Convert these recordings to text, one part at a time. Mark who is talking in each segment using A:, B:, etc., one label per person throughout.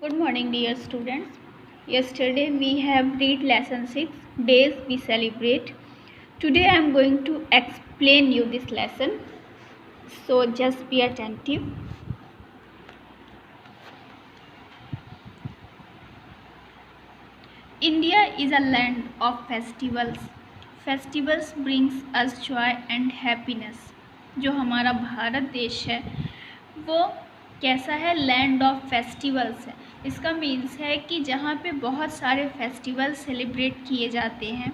A: Good morning, dear students. Yesterday we have read lesson 6 Days we celebrate. Today I am going to explain you this lesson. So just be attentive. India is a land of festivals. Festivals brings us joy and happiness. जो हमारा भारत देश है वो कैसा है? Land of festivals है। इसका means है कि जहाँ पे बहुत सारे फेस्टिवल सेलिब्रेट किए जाते हैं।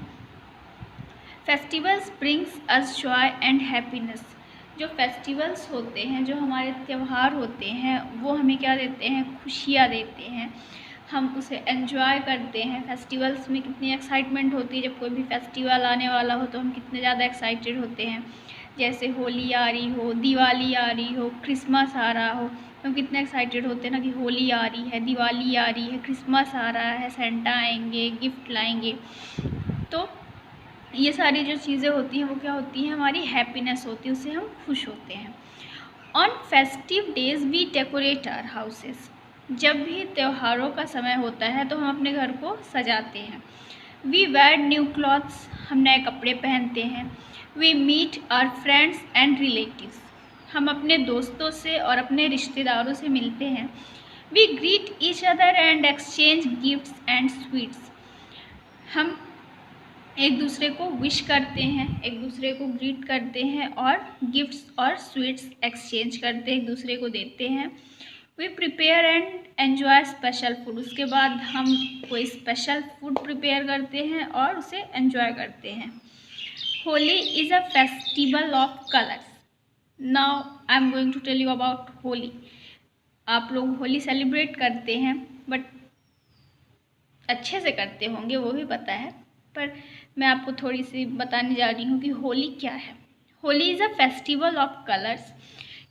A: Festivals brings us Joy and happiness. जो फेस्टिवल्स होते हैं, जो हमारे त्यौहार होते हैं, वो हमें क्या देते हैं? खुशियाँ देते हैं। हम उसे एंजॉय करते हैं। फेस्टिवल्स में कितनी एक्साइटमेंट होती है। जब कोई भी फेस्टिवल आने वाला हो तो हम कितने ज़्यादा एक्साइटेड होते हैं। जैसे होली आ रही हो, दिवाली आ रही हो, क्रिसमस आ रहा हो, हम कितने एक्साइटेड होते हैं ना कि होली आ रही है, दिवाली आ रही है, क्रिसमस आ रहा है, सेंटा आएंगे, गिफ्ट लाएंगे। तो ये सारी जो चीज़ें होती हैं वो क्या होती हैं? हमारी हैप्पीनेस होती है, उससे हम खुश होते हैं। On festive days we decorate our houses. जब भी त्योहारों का समय होता है तो हम अपने घर को सजाते हैं। वी वेयर न्यू क्लॉथ्स, हम नए कपड़े पहनते हैं। We meet our friends and relatives, हम अपने दोस्तों से और अपने रिश्तेदारों से मिलते हैं। We greet each other and exchange gifts and sweets, हम एक दूसरे को विश करते हैं, एक दूसरे को ग्रीट करते हैं और गिफ्ट्स और स्वीट्स एक्सचेंज करते हैं, एक दूसरे को देते हैं। We prepare and enjoy special food, उसके बाद हम कोई स्पेशल फूड प्रिपेयर करते हैं और उसे एन्जॉय करते हैं। Holi is a festival of colours. Now I am going to tell you about Holi. आप लोग होली सेलिब्रेट करते हैं, बट अच्छे से करते होंगे वो भी पता है, पर मैं आपको थोड़ी सी बताने जा रही हूँ कि होली क्या है। Holi is a festival of colours.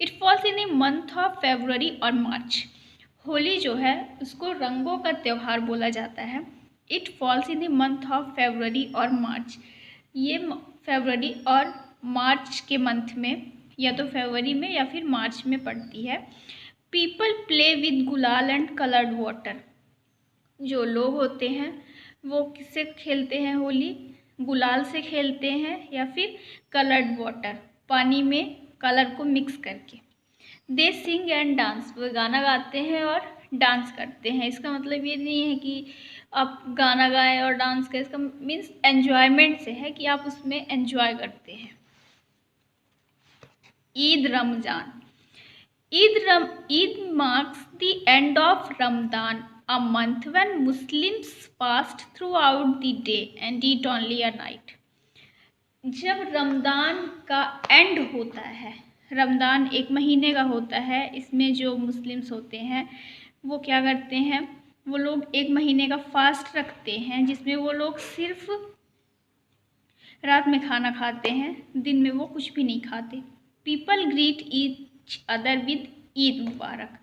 A: It falls in the month of February और मार्च। होली जो है उसको रंगों का त्यौहार बोला जाता है। It falls in the month of February और मार्च। ये फेब्रुअरी और मार्च के मंथ में, या तो फरवरी में या फिर मार्च में पड़ती है। पीपल प्ले विद गुलाल एंड कलर्ड वाटर। जो लोग होते हैं वो किससे खेलते हैं? होली गुलाल से खेलते हैं या फिर कलर्ड वाटर, पानी में कलर को मिक्स करके। दे सिंग एंड डांस, वो गाना गाते हैं और डांस करते हैं। इसका मतलब ये नहीं है कि आप गाना गाएं और डांस करें, इसका मीन्स एन्जॉयमेंट से है कि आप उसमें एन्जॉय करते हैं। Eid Ramzan. Eid marks the end of Ramadan, a month when Muslims fast throughout the day and eat only at night. जब रमज़ान का एंड होता है, रमज़ान एक महीने का होता है, इसमें जो मुस्लिम्स होते हैं वो क्या करते हैं? वो लोग एक महीने का फास्ट रखते हैं, जिसमें वो लोग सिर्फ रात में खाना खाते हैं, दिन में वो कुछ भी नहीं खाते। People greet each other with Eid Mubarak.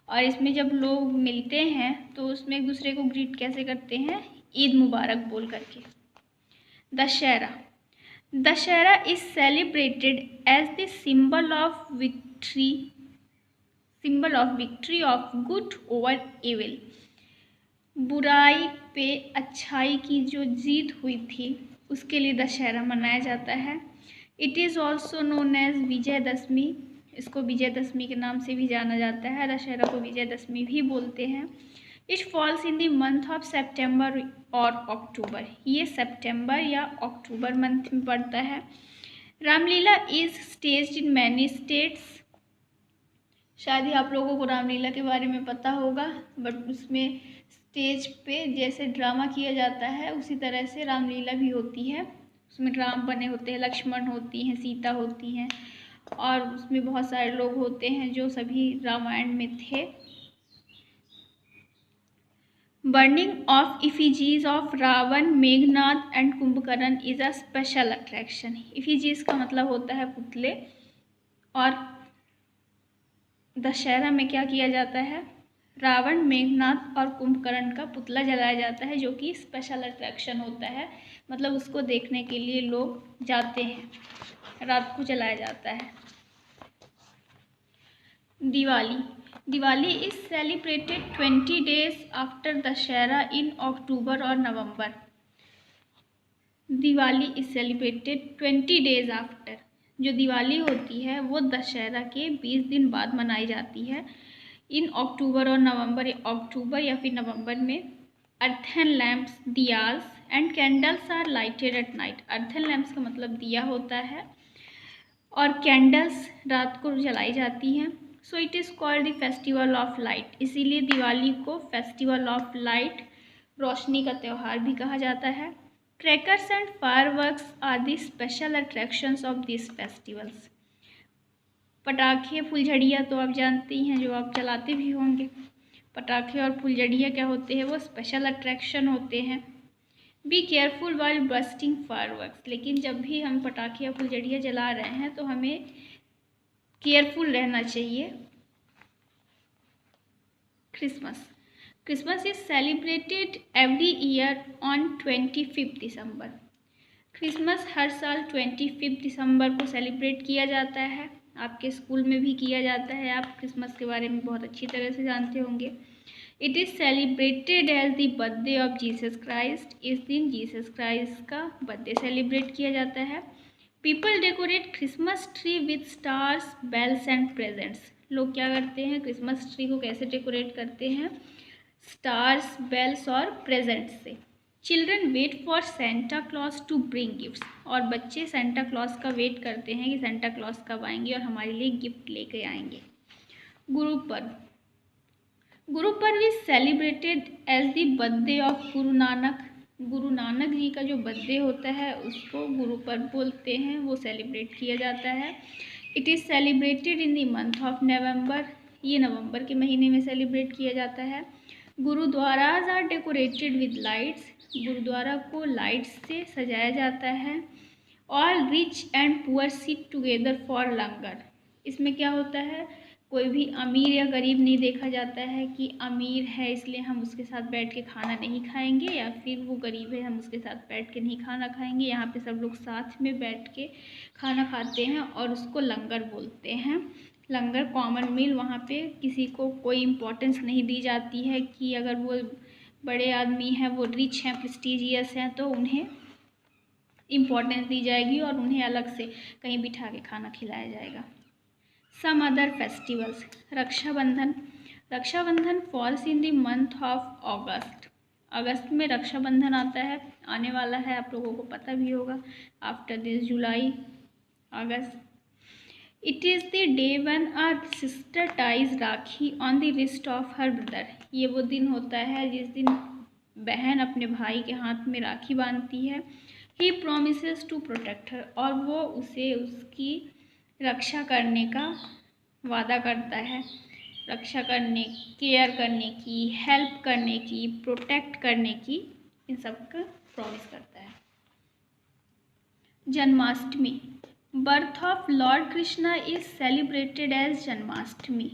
A: और इसमें जब लोग मिलते हैं तो उसमें एक दूसरे को ग्रीट कैसे करते हैं? ईद मुबारक बोल करके। Dussehra. Dussehra is celebrated as the symbol of victory of good over evil. बुराई पे अच्छाई की जो जीत हुई थी उसके लिए दशहरा मनाया जाता है। It is also known as Vijayadashami, इसको विजयदशमी के नाम से भी जाना जाता है। दशहरा को विजयदशमी भी बोलते हैं। It falls in the month of September और अक्टूबर, ये सितंबर या अक्टूबर मंथ में पड़ता है। Ramlila is staged in many states. शायद ही आप लोगों को रामलीला के बारे में पता होगा, बट उसमें स्टेज पे जैसे ड्रामा किया जाता है उसी तरह से रामलीला भी होती है। उसमें राम बने होते हैं, लक्ष्मण होती हैं, सीता होती हैं, और उसमें बहुत सारे लोग होते हैं जो सभी रामायण में थे। Burning of effigies of Ravana, Meghnad and Kumbhakarna is a special attraction. Effigies का मतलब होता है पुतले, और दशहरा में क्या किया जाता है? रावण, मेघनाद और कुंभकर्ण का पुतला जलाया जाता है, जो कि स्पेशल अट्रैक्शन होता है। मतलब उसको देखने के लिए लोग जाते हैं, रात को जलाया जाता है। Diwali. Diwali is celebrated 20 days after Dussehra in October और नवंबर। Diwali is celebrated 20 days after. जो दिवाली होती है वो दशहरा के 20 दिन बाद मनाई जाती है। इन अक्टूबर और नवंबर, अक्टूबर या फिर नवंबर में earthen lamps, diyas and candles are lighted at night. Earthen lamps का मतलब दिया होता है और कैंडल्स रात को जलाई जाती हैं। So it is called the festival of light. इसीलिए दिवाली को फेस्टिवल ऑफ लाइट, रोशनी का त्यौहार भी कहा जाता है। Crackers and fireworks are the special attractions of this festivals. पटाखे, फुलझड़ियाँ तो आप जानते ही हैं, जो आप चलाते भी होंगे। पटाखे और फुलझड़ियाँ क्या होते हैं, वो स्पेशल अट्रैक्शन होते हैं। Be careful while bursting fireworks. लेकिन जब भी हम पटाखे या फुलझड़ियाँ जला रहे हैं तो हमें केयरफुल रहना चाहिए। Christmas is celebrated every year on 25 December. Christmas हर साल 25 दिसंबर को सेलिब्रेट किया जाता है। आपके स्कूल में भी किया जाता है। आप क्रिसमस के बारे में बहुत अच्छी तरह से जानते होंगे। It is celebrated as the birthday of Jesus Christ. इस दिन जीसस क्राइस्ट का बर्थडे सेलिब्रेट किया जाता है। People decorate Christmas tree with stars, bells and presents. लोग क्या करते हैं, क्रिसमस ट्री को कैसे डेकोरेट करते हैं, स्टार्स, बेल्स और प्रेजेंट्स से। Children wait for Santa Claus to bring gifts. और बच्चे सेंटा क्लॉज का वेट करते हैं कि सेंटा क्लॉज कब आएंगे और हमारे लिए गिफ्ट लेके आएंगे। Guru Parv is celebrated as the birthday of Guru Nanak. Guru Nanak ji का जो बर्थडे होता है उसको गुरु पर्व बोलते हैं, वो सेलिब्रेट किया जाता है। It is celebrated in the month of November. ये नवंबर के महीने में सेलिब्रेट किया जाता है। Gurdwaras are decorated with lights. Gurdwara को लाइट्स से सजाया जाता है। All rich and poor sit together for langar. इसमें क्या होता है, कोई भी अमीर या गरीब नहीं देखा जाता है कि अमीर है इसलिए हम उसके साथ बैठ के खाना नहीं खाएंगे, या फिर वो गरीब है हम उसके साथ बैठ के नहीं खाना खाएंगे। यहाँ पे सब लोग साथ में बैठ के खाना खाते हैं और उसको लंगर बोलते हैं। लंगर कॉमन मील। वहाँ पे किसी को कोई इम्पोर्टेंस नहीं दी जाती है कि अगर वो बड़े आदमी हैं, वो रिच हैं, प्रेस्टीजियस हैं, तो उन्हें इम्पोर्टेंस दी जाएगी और उन्हें अलग से कहीं बिठा के खाना खिलाया जाएगा। Some other festivals. Rakshabandhan falls in the month of August. अगस्त में रक्षाबंधन आता है, आने वाला है, आप लोगों को पता भी होगा। After this July, August. It is the day when a sister ties rakhi on the wrist of her brother. ये वो दिन होता है जिस दिन बहन अपने भाई के हाथ में राखी बांधती है। ही प्रोमिसेस टू प्रोटेक्ट हर। और वो उसे उसकी रक्षा करने का वादा करता है। रक्षा करने, केयर करने की, हेल्प करने की, प्रोटेक्ट करने की, इन सब का प्रॉमिस करता है। Janmashtami. Birth of Lord Krishna is celebrated as Janmashtami.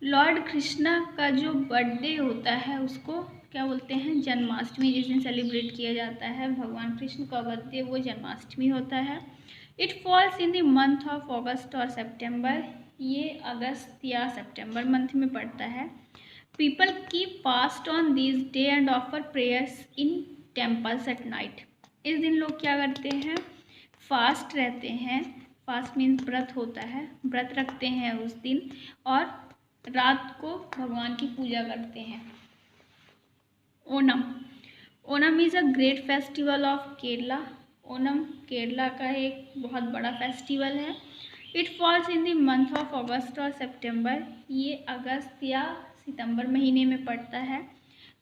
A: Lord Krishna का जो बर्थडे होता है उसको क्या बोलते हैं, जन्माष्टमी। जिस दिन सेलिब्रेट किया जाता है भगवान कृष्ण का बर्थडे, वो जन्माष्टमी होता है। It falls in the month of अगस्त और सेप्टेम्बर। ये अगस्त या सितंबर मंथ में पड़ता है। People keep fast on this day and offer prayers in temples at night. इस दिन लोग क्या करते हैं, फास्ट रहते हैं। फास्ट मीन्स व्रत होता है, व्रत रखते हैं उस दिन और रात को भगवान की पूजा करते हैं। Onam is a great festival of Kerala. Onam Kerala का एक बहुत बड़ा फेस्टिवल है। It falls in the month of अगस्त और सितंबर। ये अगस्त या सितंबर महीने में पड़ता है।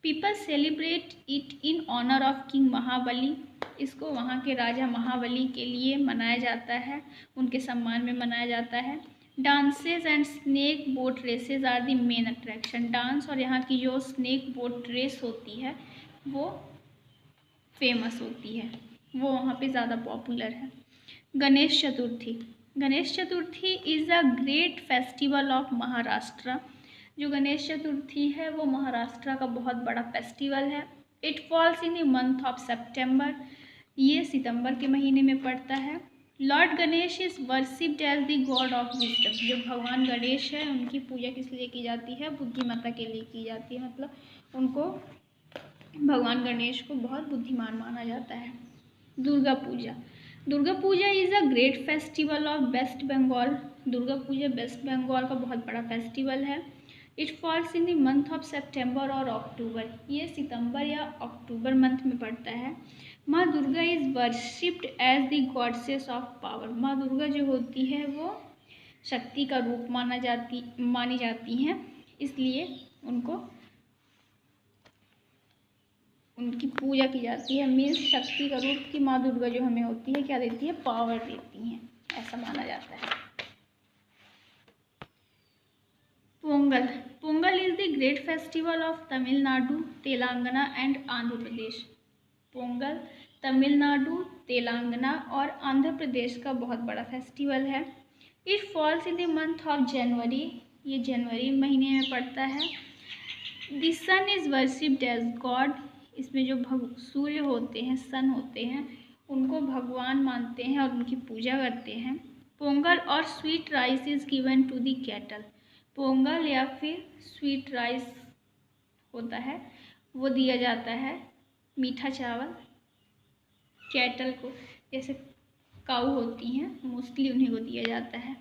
A: People celebrate it in honour of king Mahabali. इसको वहाँ के राजा महाबली के लिए मनाया जाता है, उनके सम्मान में मनाया जाता है। Dances and snake boat races are the main attraction. Dance और यहाँ की जो स्नेक बोट रेस होती है वो फेमस होती है, वो वहाँ पे ज़्यादा पॉपुलर है। Ganesh Chaturthi. Ganesh Chaturthi is a great festival of Maharashtra. जो गणेश चतुर्थी है वो महाराष्ट्र का बहुत बड़ा फेस्टिवल है। It falls in the month of September. ये सितंबर के महीने में पड़ता है। Lord Ganesh is worshipped as the god of wisdom. जो भगवान गणेश है उनकी पूजा किस लिए की जाती है? बुद्धिमत्ता के लिए की जाती है। मतलब उनको, भगवान गणेश को बहुत बुद्धिमान माना जाता है। Durga Puja. Durga Puja is a great festival of West Bengal. Durga Puja West Bengal का बहुत बड़ा फेस्टिवल है। It falls in the month of September और अक्टूबर। ये सितंबर या अक्टूबर मंथ में पड़ता है। Maa Durga is worshipped as the goddess of power. Maa Durga जो होती है वो शक्ति का रूप मानी जाती हैं, इसलिए उनकी पूजा की जाती है। मीन्स शक्ति का रूप की माँ दुर्गा जो हमें होती है क्या देती है? पावर देती हैं, ऐसा माना जाता है। Pongal. Pongal is the great festival of Tamil Nadu, Telangana and Andhra Pradesh. Pongal Tamil Nadu, Telangana और आंध्र प्रदेश का बहुत बड़ा फेस्टिवल है। It falls in the month of January. ये जनवरी महीने में पड़ता है। The sun is worshipped as god. इसमें जो सूर्य होते हैं, सन होते हैं, उनको भगवान मानते हैं और उनकी पूजा करते हैं। पोंगल और sweet rice is given to the cattle. Pongal या फिर स्वीट राइस होता है, वो दिया जाता है, मीठा चावल, कैटल को, जैसे काऊ होती हैं मोस्टली उन्हीं को दिया जाता है।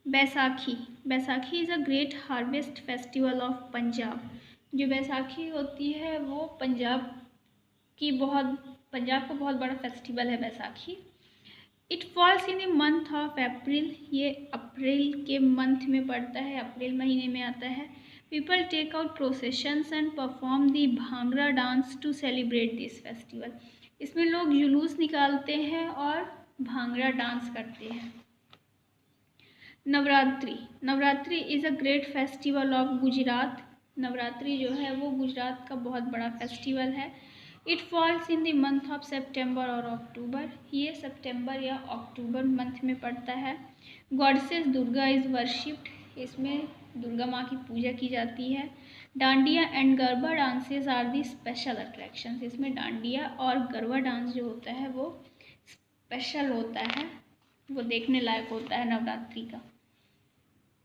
A: Baisakhi. Baisakhi is a great harvest festival of Punjab. जो बैसाखी होती है वो पंजाब का बहुत बड़ा फेस्टिवल है Baisakhi. It falls in the month of April. ये अप्रैल के मंथ में पड़ता है, अप्रैल महीने में आता है। People take out processions and perform the bhangra dance to celebrate this festival. इसमें लोग जुलूस निकालते हैं और भांगड़ा डांस करते हैं। Navratri. Navratri is a great festival of Gujarat. Navratri जो है वो गुजरात का बहुत बड़ा फेस्टिवल है। It falls in the month of September और अक्टूबर। ये सितंबर या अक्टूबर मंथ में पड़ता है। Goddess Durga is worshipped. इसमें दुर्गा माँ की पूजा की जाती है। Dandiya and garba dances are the special attractions. इसमें डांडिया और गरबा डांस जो होता है वो स्पेशल होता है, वो देखने लायक होता है नवरात्रि का।